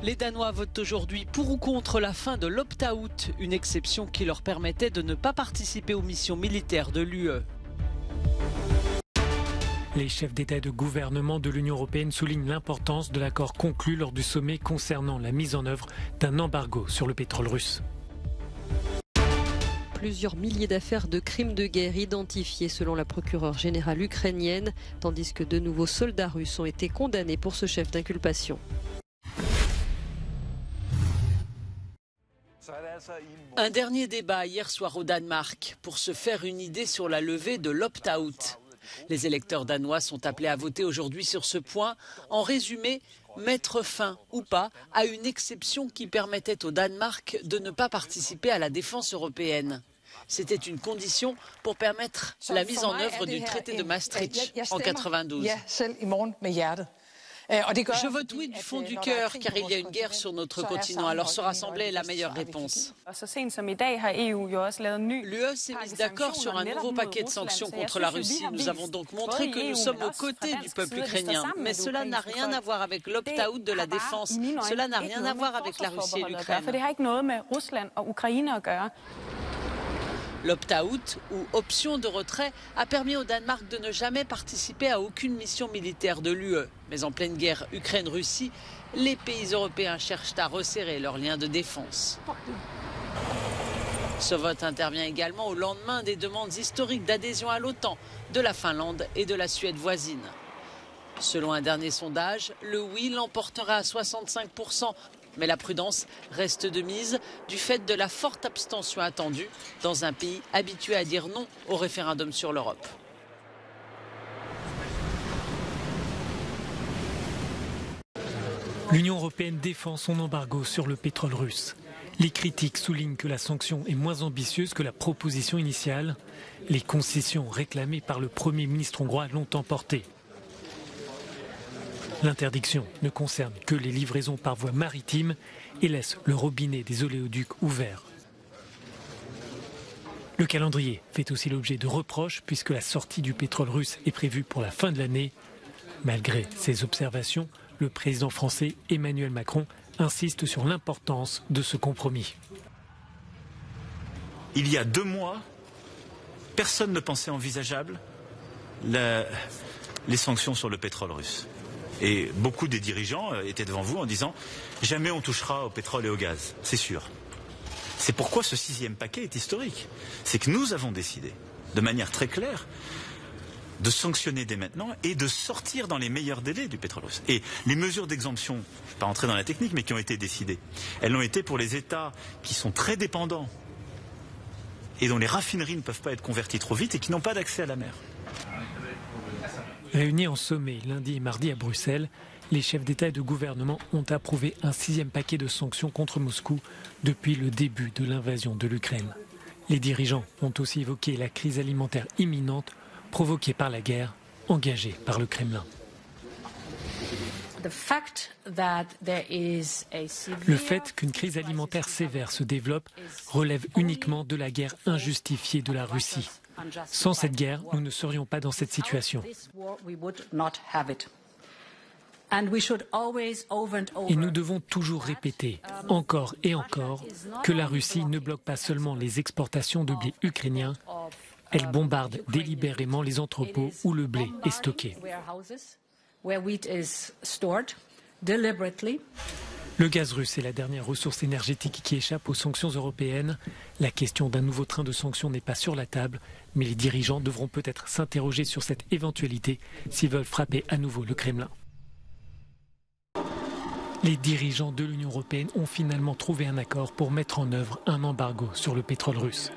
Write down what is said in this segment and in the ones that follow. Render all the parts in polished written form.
Les Danois votent aujourd'hui pour ou contre la fin de l'opt-out, une exception qui leur permettait de ne pas participer aux missions militaires de l'UE. Les chefs d'État et de gouvernement de l'Union européenne soulignent l'importance de l'accord conclu lors du sommet concernant la mise en œuvre d'un embargo sur le pétrole russe. Plusieurs milliers d'affaires de crimes de guerre identifiées selon la procureure générale ukrainienne, tandis que de nouveaux soldats russes ont été condamnés pour ce chef d'inculpation. Un dernier débat hier soir au Danemark pour se faire une idée sur la levée de l'opt-out. Les électeurs danois sont appelés à voter aujourd'hui sur ce point. En résumé, mettre fin ou pas à une exception qui permettait au Danemark de ne pas participer à la défense européenne. C'était une condition pour permettre la mise en œuvre du traité de Maastricht en 1992. Je vote oui du fond du cœur car il y a une guerre sur notre continent, alors se rassembler est la meilleure réponse. L'UE s'est mise d'accord sur un nouveau paquet de sanctions contre la Russie. Nous avons donc montré que nous sommes aux côtés du peuple ukrainien. Mais cela n'a rien à voir avec l'opt-out de la défense. Cela n'a rien à voir avec la Russie et l'Ukraine. L'opt-out, ou option de retrait, a permis au Danemark de ne jamais participer à aucune mission militaire de l'UE. Mais en pleine guerre Ukraine-Russie, les pays européens cherchent à resserrer leurs liens de défense. Ce vote intervient également au lendemain des demandes historiques d'adhésion à l'OTAN de la Finlande et de la Suède voisine. Selon un dernier sondage, le oui l'emportera à 65%. Mais la prudence reste de mise du fait de la forte abstention attendue dans un pays habitué à dire non au référendum sur l'Europe. L'Union européenne défend son embargo sur le pétrole russe. Les critiques soulignent que la sanction est moins ambitieuse que la proposition initiale. Les concessions réclamées par le Premier ministre hongrois l'ont emporté. L'interdiction ne concerne que les livraisons par voie maritime et laisse le robinet des oléoducs ouvert. Le calendrier fait aussi l'objet de reproches puisque la sortie du pétrole russe est prévue pour la fin de l'année. Malgré ces observations, le président français Emmanuel Macron insiste sur l'importance de ce compromis. Il y a 2 mois, personne ne pensait envisageable les sanctions sur le pétrole russe. Et beaucoup des dirigeants étaient devant vous en disant « jamais on touchera au pétrole et au gaz, c'est sûr ». C'est pourquoi ce 6e paquet est historique. C'est que nous avons décidé, de manière très claire, de sanctionner dès maintenant et de sortir dans les meilleurs délais du pétrole russe. Et les mesures d'exemption, je ne vais pas entrer dans la technique, mais qui ont été décidées, elles l'ont été pour les États qui sont très dépendants et dont les raffineries ne peuvent pas être converties trop vite et qui n'ont pas d'accès à la mer. Réunis en sommet lundi et mardi à Bruxelles, les chefs d'État et de gouvernement ont approuvé un 6e paquet de sanctions contre Moscou depuis le début de l'invasion de l'Ukraine. Les dirigeants ont aussi évoqué la crise alimentaire imminente provoquée par la guerre engagée par le Kremlin. Le fait qu'une crise alimentaire sévère se développe relève uniquement de la guerre injustifiée de la Russie. Sans cette guerre, nous ne serions pas dans cette situation. Et nous devons toujours répéter, encore et encore, que la Russie ne bloque pas seulement les exportations de blé ukrainien, elle bombarde délibérément les entrepôts où le blé est stocké. Le gaz russe est la dernière ressource énergétique qui échappe aux sanctions européennes. La question d'un nouveau train de sanctions n'est pas sur la table, mais les dirigeants devront peut-être s'interroger sur cette éventualité s'ils veulent frapper à nouveau le Kremlin. Les dirigeants de l'Union européenne ont finalement trouvé un accord pour mettre en œuvre un embargo sur le pétrole russe.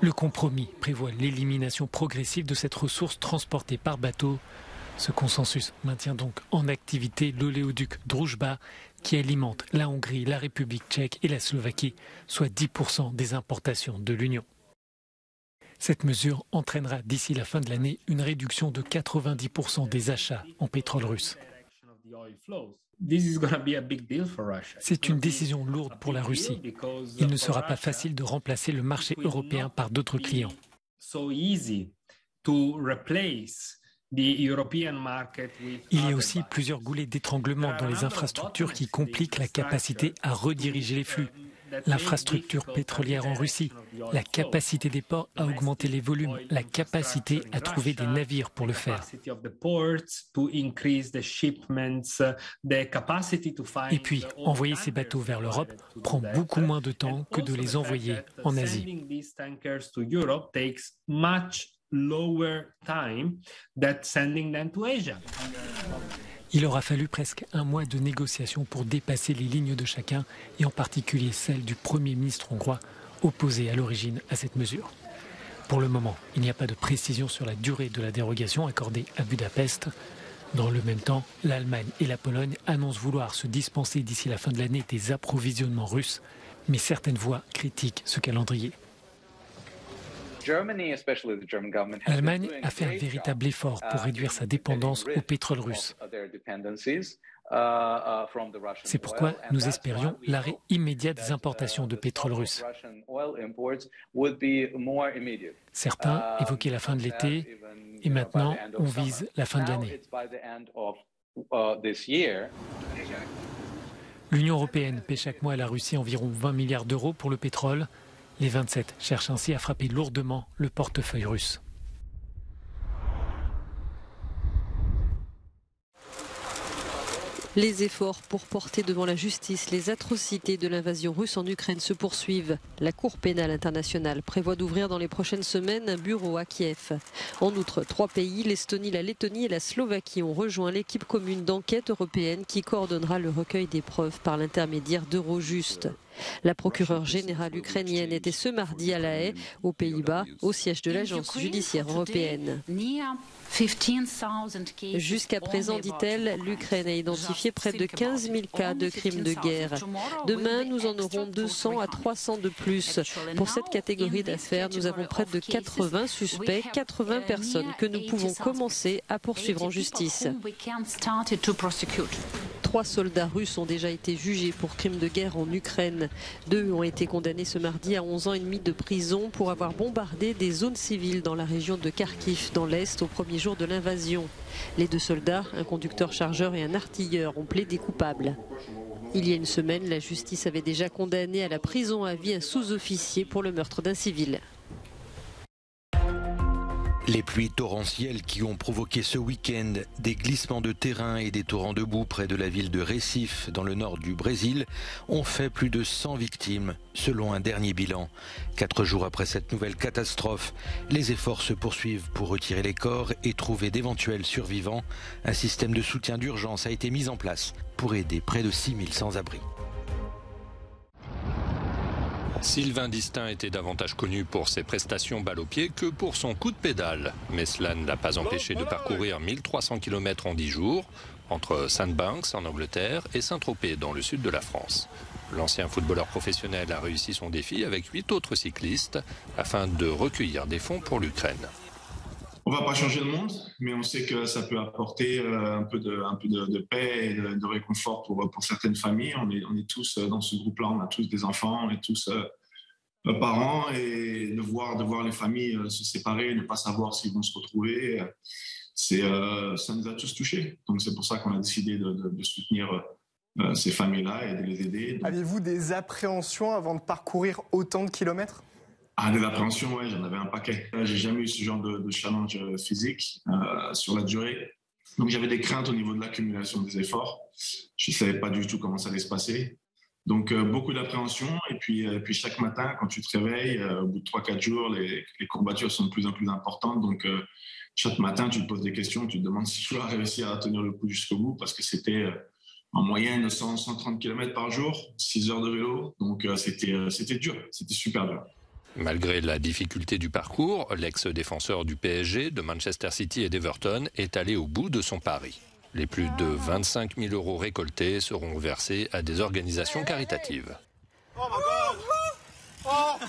Le compromis prévoit l'élimination progressive de cette ressource transportée par bateau. Ce consensus maintient donc en activité l'oléoduc Druzhba qui alimente la Hongrie, la République tchèque et la Slovaquie, soit 10% des importations de l'Union. Cette mesure entraînera d'ici la fin de l'année une réduction de 90% des achats en pétrole russe. C'est une décision lourde pour la Russie. Il ne sera pas facile de remplacer le marché européen par d'autres clients. Il y a aussi plusieurs goulets d'étranglement dans les infrastructures qui compliquent la capacité à rediriger les flux. L'infrastructure pétrolière en Russie, la capacité des ports à augmenter les volumes, la capacité à trouver des navires pour le faire. Et puis, envoyer ces bateaux vers l'Europe prend beaucoup moins de temps que de les envoyer en Asie. Il aura fallu presque un mois de négociations pour dépasser les lignes de chacun, et en particulier celle du Premier ministre hongrois, opposé à l'origine à cette mesure. Pour le moment, il n'y a pas de précision sur la durée de la dérogation accordée à Budapest. Dans le même temps, l'Allemagne et la Pologne annoncent vouloir se dispenser d'ici la fin de l'année des approvisionnements russes, mais certaines voix critiquent ce calendrier. L'Allemagne a fait un véritable effort pour réduire sa dépendance au pétrole russe. C'est pourquoi nous espérions l'arrêt immédiat des importations de pétrole russe. Certains évoquaient la fin de l'été et maintenant on vise la fin de l'année. L'Union européenne paie chaque mois à la Russie environ 20 milliards d'euros pour le pétrole. Les 27 cherchent ainsi à frapper lourdement le portefeuille russe. Les efforts pour porter devant la justice les atrocités de l'invasion russe en Ukraine se poursuivent. La Cour pénale internationale prévoit d'ouvrir dans les prochaines semaines un bureau à Kiev. En outre, 3 pays, l'Estonie, la Lettonie et la Slovaquie, ont rejoint l'équipe commune d'enquête européenne qui coordonnera le recueil des preuves par l'intermédiaire d'Eurojust. La procureure générale ukrainienne était ce mardi à La Haye, aux Pays-Bas, au siège de l'agence judiciaire européenne. Jusqu'à présent, dit-elle, l'Ukraine a identifié près de 15 000 cas de crimes de guerre. Demain, nous en aurons 200 à 300 de plus. Pour cette catégorie d'affaires, nous avons près de 80 suspects, 80 personnes que nous pouvons commencer à poursuivre en justice. 3 soldats russes ont déjà été jugés pour crimes de guerre en Ukraine. 2 ont été condamnés ce mardi à 11 ans et demi de prison pour avoir bombardé des zones civiles dans la région de Kharkiv, dans l'Est, au premier jour de l'invasion. Les 2 soldats, un conducteur-chargeur et un artilleur, ont plaidé coupables. Il y a une semaine, la justice avait déjà condamné à la prison à vie un sous-officier pour le meurtre d'un civil. Les pluies torrentielles qui ont provoqué ce week-end des glissements de terrain et des torrents de boue près de la ville de Recife, dans le nord du Brésil, ont fait plus de 100 victimes, selon un dernier bilan. 4 jours après cette nouvelle catastrophe, les efforts se poursuivent pour retirer les corps et trouver d'éventuels survivants. Un système de soutien d'urgence a été mis en place pour aider près de 6 000 sans-abri. Sylvain Distin était davantage connu pour ses prestations balle au pied que pour son coup de pédale. Mais cela ne l'a pas empêché de parcourir 1300 km en 10 jours, entre Sandbanks en Angleterre et Saint-Tropez dans le sud de la France. L'ancien footballeur professionnel a réussi son défi avec 8 autres cyclistes afin de recueillir des fonds pour l'Ukraine. On ne va pas changer le monde, mais on sait que ça peut apporter un peu de paix et de réconfort pour certaines familles. On est tous dans ce groupe-là, on a tous des enfants, on est tous parents, et de voir les familles se séparer, ne pas savoir s'ils vont se retrouver, ça nous a tous touchés. Donc c'est pour ça qu'on a décidé de soutenir ces familles-là et de les aider. Aviez-vous des appréhensions avant de parcourir autant de kilomètres ? De l'appréhension, ouais, j'en avais un paquet. J'ai jamais eu ce genre de challenge physique sur la durée. Donc j'avais des craintes au niveau de l'accumulation des efforts. Je ne savais pas du tout comment ça allait se passer. Donc beaucoup d'appréhension. Et puis chaque matin, quand tu te réveilles, au bout de 3-4 jours, les courbatures sont de plus en plus importantes. Donc chaque matin, tu te poses des questions. Tu te demandes si tu vas réussir à tenir le coup jusqu'au bout, parce que c'était en moyenne 130 km par jour, 6 heures de vélo. Donc c'était dur, c'était super dur. Malgré la difficulté du parcours, l'ex-défenseur du PSG, de Manchester City et d'Everton est allé au bout de son pari. Les plus de 25 000 € récoltés seront versés à des organisations caritatives. Oh my God. Oh.